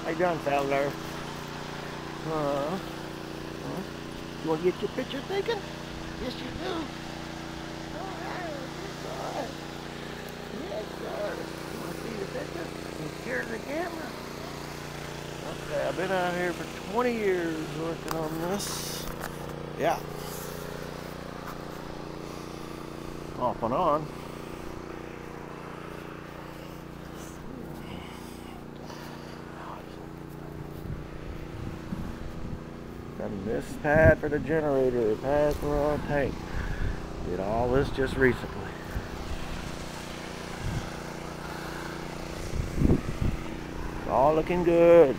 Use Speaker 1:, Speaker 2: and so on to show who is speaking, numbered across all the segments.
Speaker 1: How you doing, fella? You want to get your picture taken? Yes, you do. All right, good. Yes, sir. You want to see the picture? You scared of the camera? Okay, I've been out here for 20 years working on this. Yeah. Off and on. Done this pad for the generator, pad for our tank. Did all this just recently. It's all looking good.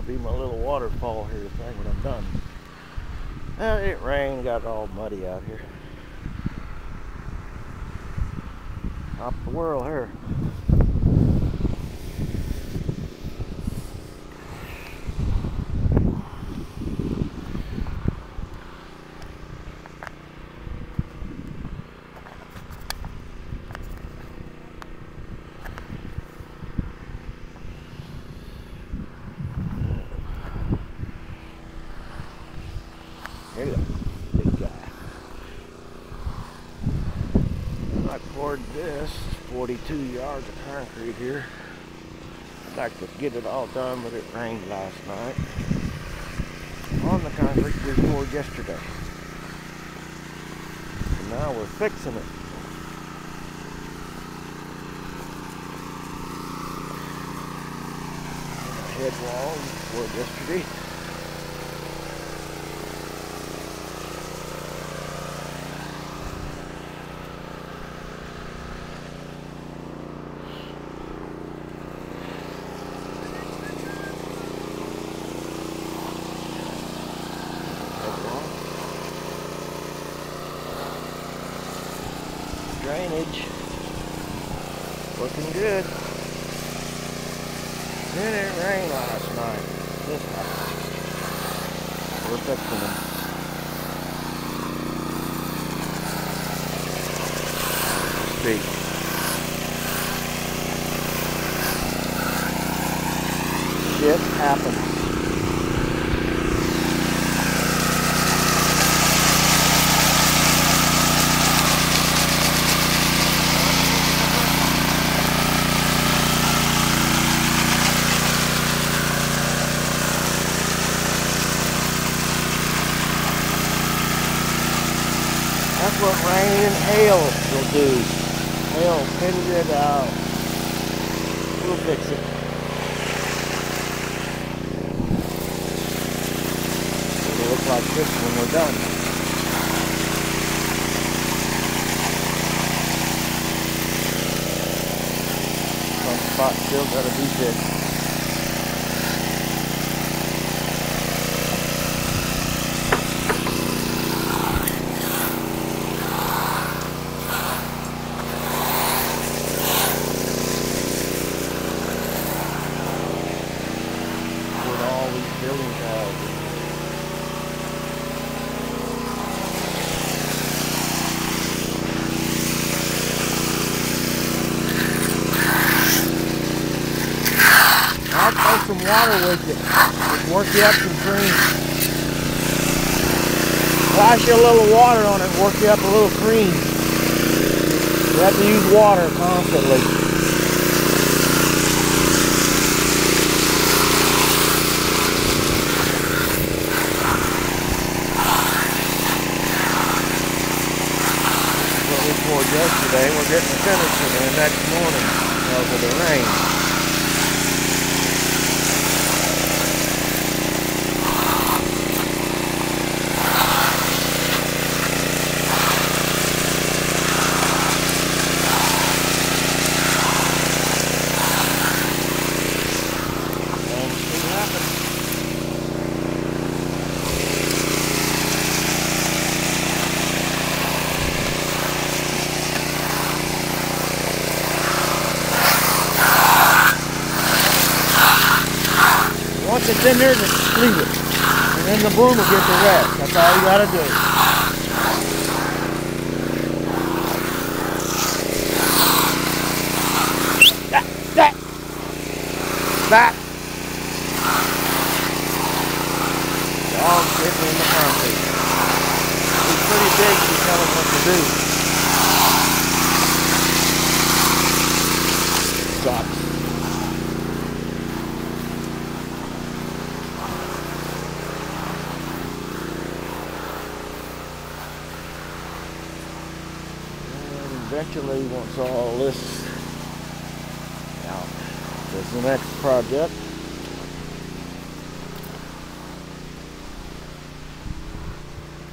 Speaker 1: Be my little waterfall here thing when I'm done. It rained, got all muddy out here. Top of the world here. There you go, big guy. I poured this 42 yards of concrete here. I'd like to get it all done, but it rained last night. On the concrete we poured yesterday. And now we're fixing it. Head wall we poured yesterday. Drainage looking good. Then it rained last night. This house. We're fixing them. See. Shit happens. That's what rain and hail will do. Hail thins it out. We'll fix it. It'll look like this when we're done. Some spots still gotta be fixed. Building tiles. I'll throw some water with it. Just work you up some cream. Flash you a little water on it and work you up a little cream. You have to use water constantly. Yesterday, we're getting the finishing in next morning because of the rain. And see what happens. If it's in there, just leave it. And then the broom will get the rest. That's all you gotta do. Back. Dog's sitting in the concrete. He's pretty big to tell him what to do. Sucks. And eventually, once all this out, there's the next project.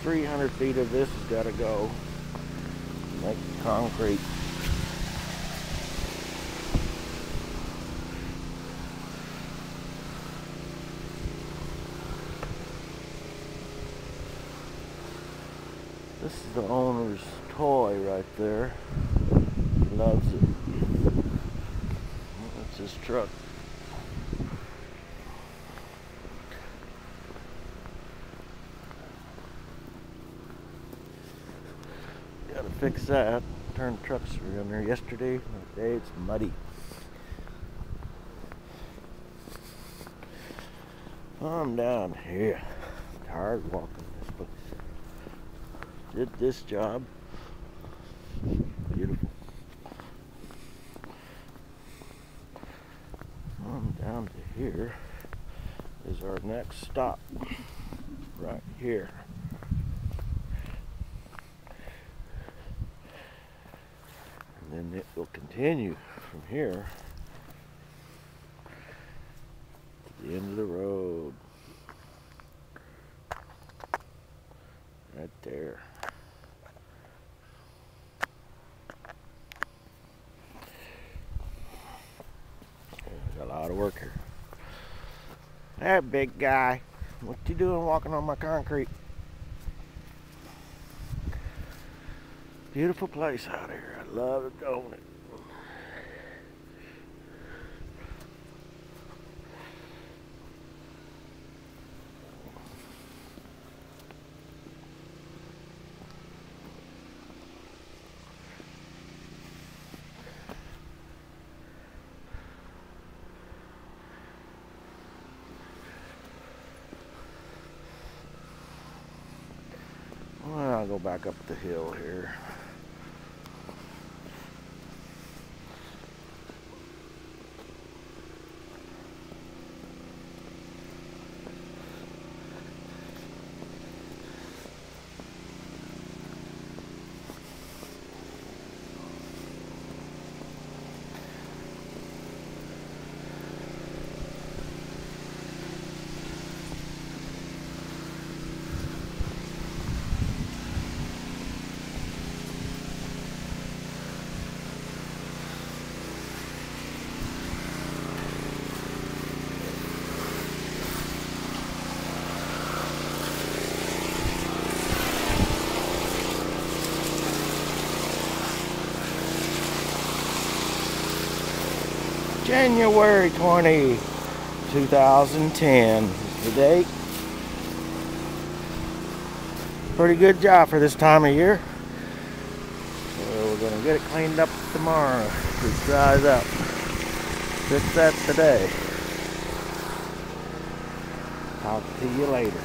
Speaker 1: 300 feet of this has got to go. Make concrete. This is the owner's toy right there. He loves it. That's his truck. Gotta fix that. Turned trucks around there yesterday. Today it's muddy. I'm down here. Tired walking this place. Did this job. Beautiful. I'm down to here. Is our next stop. Right here. And it will continue from here to the end of the road. Right there. Got a lot of work here. That big guy. What you doing walking on my concrete? Beautiful place out here. I love it, don't it? Well, I'll go back up the hill here. January 20, 2010 is the date. Pretty good job for this time of year. So we're going to get it cleaned up tomorrow. It dries up. Fix that today. Talk to you later.